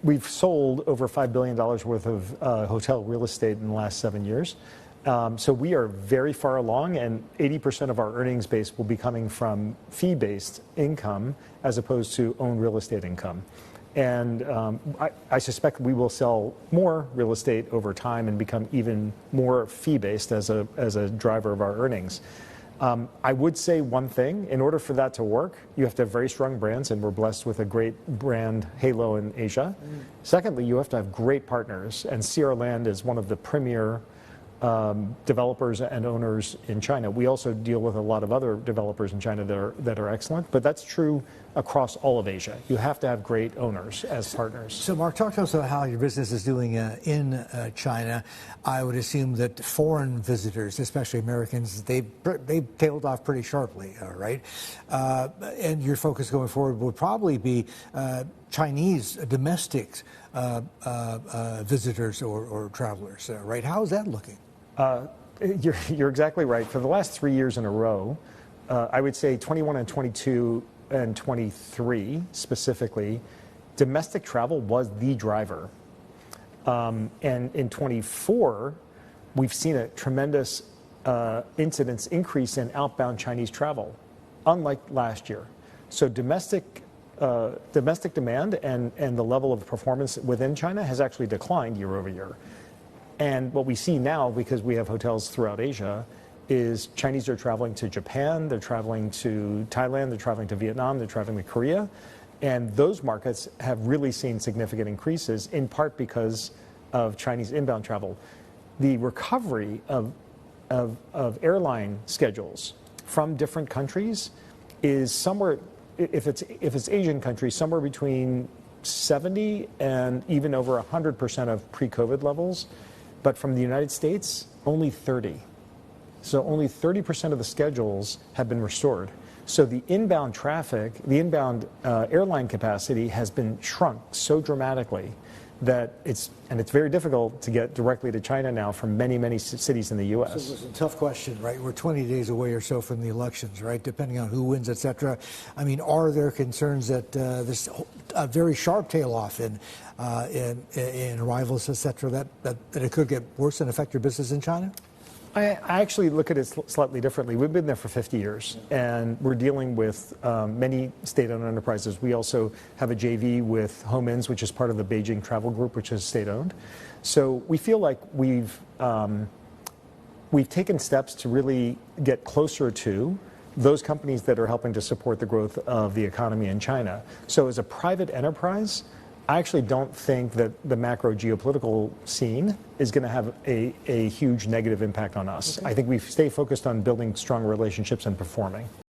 we've sold over $5 billion worth of hotel real estate in the last 7 years. So we are very far along, and 80% of our earnings base will be coming from fee-based income as opposed to owned real estate income. And I suspect we will sell more real estate over time and become even more fee-based as a driver of our earnings. I would say one thing: in order for that to work, you have to have very strong brands, and we're blessed with a great brand halo in Asia. Secondly, you have to have great partners, and Sierra Land is one of the premier developers and owners in China. We also deal with a lot of other developers in China that are excellent, but that's true across all of Asia. You have to have great owners as partners. So, Mark, talk to us about how your business is doing in China. I would assume that foreign visitors, especially Americans, they've tailed off pretty sharply, right? And your focus going forward would probably be Chinese domestic visitors or travelers, right? How is that looking? You're exactly right. For the last 3 years in a row, I would say 21 and 22 and 23 specifically, domestic travel was the driver. And in 24, we've seen a tremendous incidence increase in outbound Chinese travel, unlike last year. So domestic demand and the level of performance within China has actually declined year over year. And what we see now, because we have hotels throughout Asia, is Chinese are traveling to Japan, they're traveling to Thailand, they're traveling to Vietnam, they're traveling to Korea. And those markets have really seen significant increases, in part because of Chinese inbound travel. The recovery of airline schedules from different countries is somewhere, if it's Asian countries, somewhere between 70 and even over 100% of pre-COVID levels. But from the United States, only 30. So only 30% of the schedules have been restored. So the inbound traffic, the inbound airline capacity has been shrunk so dramatically that it's very difficult to get directly to China now from many cities in the U.S. So it's a tough question, right? We're 20 days away or so from the elections, right? Depending on who wins, et cetera. I mean, are there concerns that this a very sharp tail off in arrivals, et cetera, that it could get worse and affect your business in China? I actually look at it slightly differently. We've been there for 50 years, and we're dealing with many state-owned enterprises. We also have a JV with Home Inns, which is part of the Beijing Travel Group, which is state-owned. So we feel like we've taken steps to really get closer to those companies that are helping to support the growth of the economy in China. So as a private enterprise, I actually don't think that the macro geopolitical scene is going to have a huge negative impact on us. Okay. I think we stay focused on building strong relationships and performing.